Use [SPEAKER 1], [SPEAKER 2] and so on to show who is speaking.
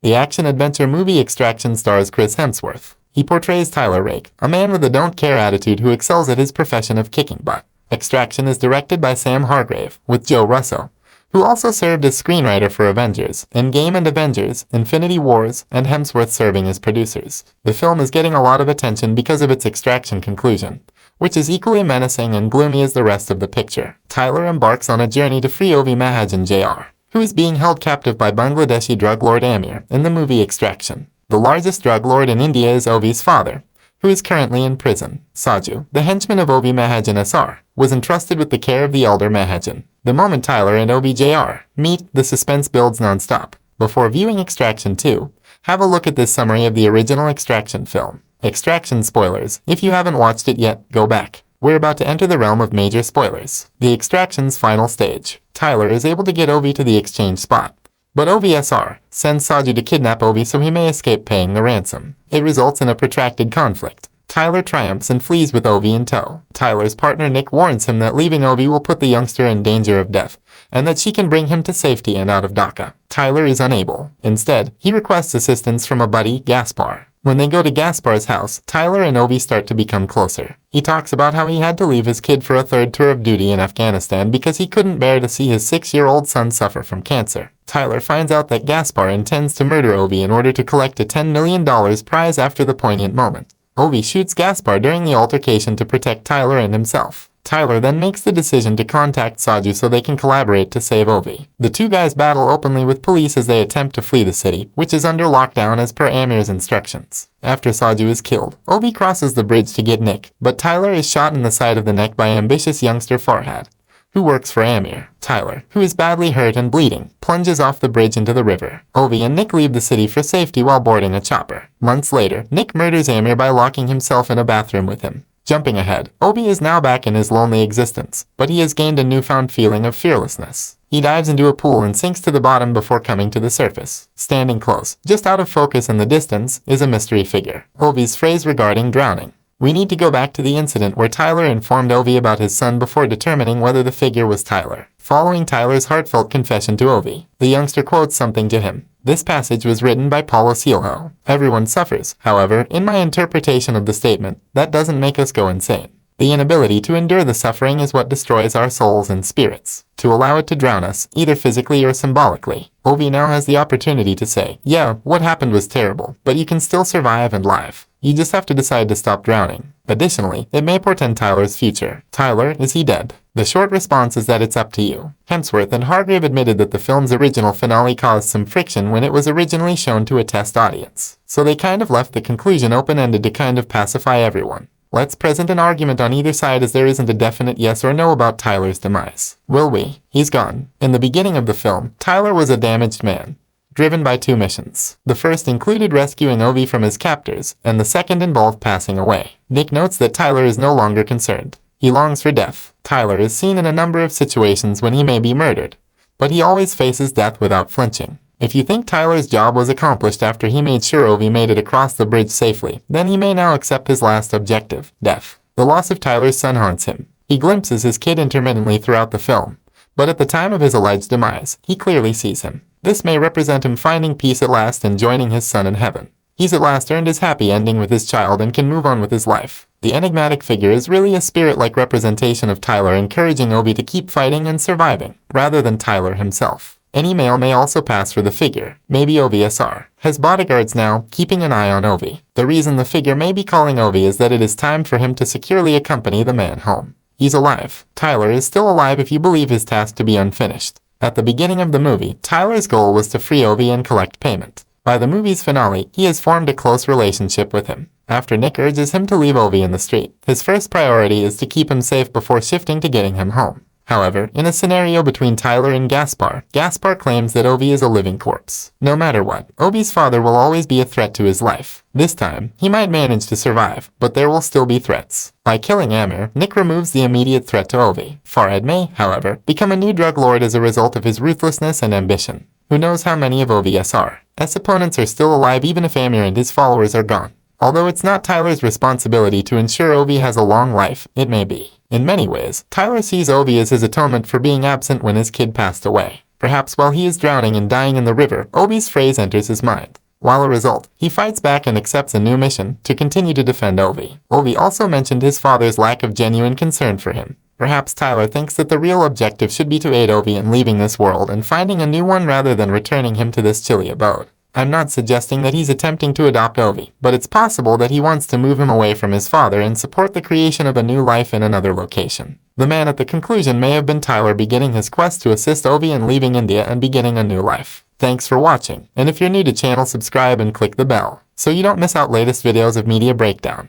[SPEAKER 1] The action-adventure movie Extraction stars Chris Hemsworth. He portrays Tyler Rake, a man with a don't-care attitude who excels at his profession of kicking butt. Extraction is directed by Sam Hargrave, with Joe Russo, who also served as screenwriter for Avengers, Endgame and Avengers, Infinity Wars, and Hemsworth serving as producers. The film is getting a lot of attention because of its extraction conclusion, which is equally menacing and gloomy as the rest of the picture. Tyler embarks on a journey to free Ovi Mahajan Jr., who is being held captive by Bangladeshi drug lord Amir in the movie Extraction. The largest drug lord in India is Ovi's father, who is currently in prison. Saju, the henchman of Ovi Mahajan Sr., was entrusted with the care of the elder Mahajan. The moment Tyler and Ovi Jr. meet, the suspense builds non-stop. Before viewing Extraction 2, have a look at this summary of the original Extraction film. Extraction spoilers. If you haven't watched it yet, go back. We're about to enter the realm of major spoilers. The Extraction's final stage. Tyler is able to get Ovi to the exchange spot, but Ovi Sr. sends Saju to kidnap Ovi so he may escape paying the ransom. It results in a protracted conflict. Tyler triumphs and flees with Ovi in tow. Tyler's partner Nick warns him that leaving Ovi will put the youngster in danger of death, and that she can bring him to safety and out of Dhaka. Tyler is unable. Instead, he requests assistance from a buddy, Gaspar. When they go to Gaspar's house, Tyler and Ovi start to become closer. He talks about how he had to leave his kid for a third tour of duty in Afghanistan because he couldn't bear to see his 6-year-old son suffer from cancer. Tyler finds out that Gaspar intends to murder Ovi in order to collect a $10 million prize after the poignant moment. Ovi shoots Gaspar during the altercation to protect Tyler and himself. Tyler then makes the decision to contact Saju so they can collaborate to save Ovi. The two guys battle openly with police as they attempt to flee the city, which is under lockdown as per Amir's instructions. After Saju is killed, Ovi crosses the bridge to get Nick, but Tyler is shot in the side of the neck by ambitious youngster Farhad, who works for Amir. Tyler, who is badly hurt and bleeding, plunges off the bridge into the river. Ovi and Nick leave the city for safety while boarding a chopper. Months later, Nick murders Amir by locking himself in a bathroom with him. Jumping ahead, Ovi is now back in his lonely existence, but he has gained a newfound feeling of fearlessness. He dives into a pool and sinks to the bottom before coming to the surface. Standing close, just out of focus in the distance, is a mystery figure. Ovi's phrase regarding drowning. We need to go back to the incident where Tyler informed Ovi about his son before determining whether the figure was Tyler. Following Tyler's heartfelt confession to Ovi, the youngster quotes something to him. This passage was written by Paulo Coelho. Everyone suffers. However, in my interpretation of the statement, that doesn't make us go insane. The inability to endure the suffering is what destroys our souls and spirits. To allow it to drown us, either physically or symbolically, Ovi now has the opportunity to say, yeah, what happened was terrible, but you can still survive and live. You just have to decide to stop drowning. Additionally, it may portend Tyler's future. Tyler, is he dead? The short response is that it's up to you. Hemsworth and Hargrave admitted that the film's original finale caused some friction when it was originally shown to a test audience. So they kind of left the conclusion open-ended to kind of pacify everyone. Let's present an argument on either side as there isn't a definite yes or no about Tyler's demise. Will we? He's gone. In the beginning of the film, Tyler was a damaged man, driven by two missions. The first included rescuing Ovi from his captors, and the second involved passing away. Nick notes that Tyler is no longer concerned. He longs for death. Tyler is seen in a number of situations when he may be murdered, but he always faces death without flinching. If you think Tyler's job was accomplished after he made sure Ovi made it across the bridge safely, then he may now accept his last objective, death. The loss of Tyler's son haunts him. He glimpses his kid intermittently throughout the film, but at the time of his alleged demise, he clearly sees him. This may represent him finding peace at last and joining his son in heaven. He's at last earned his happy ending with his child and can move on with his life. The enigmatic figure is really a spirit-like representation of Tyler encouraging Ovi to keep fighting and surviving, rather than Tyler himself. Any male may also pass for the figure. Maybe Ovi Sr. has bodyguards now, keeping an eye on Ovi. The reason the figure may be calling Ovi is that it is time for him to securely accompany the man home. He's alive. Tyler is still alive if you believe his task to be unfinished. At the beginning of the movie, Tyler's goal was to free Ovi and collect payment. By the movie's finale, he has formed a close relationship with him. After Nick urges him to leave Ovi in the street, his first priority is to keep him safe before shifting to getting him home. However, in a scenario between Tyler and Gaspar, Gaspar claims that Ovi is a living corpse. No matter what, Ovi's father will always be a threat to his life. This time, he might manage to survive, but there will still be threats. By killing Amir, Nick removes the immediate threat to Ovi. Farhad may, however, become a new drug lord as a result of his ruthlessness and ambition. Who knows how many of Ovi's opponents are still alive even if Amir and his followers are gone. Although it's not Tyler's responsibility to ensure Ovi has a long life, it may be. In many ways, Tyler sees Ovi as his atonement for being absent when his kid passed away. Perhaps while he is drowning and dying in the river, Obi's phrase enters his mind. While a result, he fights back and accepts a new mission to continue to defend Obi. Obi also mentioned his father's lack of genuine concern for him. Perhaps Tyler thinks that the real objective should be to aid Obi in leaving this world and finding a new one rather than returning him to this chilly abode. I'm not suggesting that he's attempting to adopt Obi, but it's possible that he wants to move him away from his father and support the creation of a new life in another location. The man at the conclusion may have been Tyler beginning his quest to assist Obi in leaving India and beginning a new life. Thanks for watching, and if you're new to channel, subscribe and click the bell, so you don't miss out latest videos of Media Breakdown.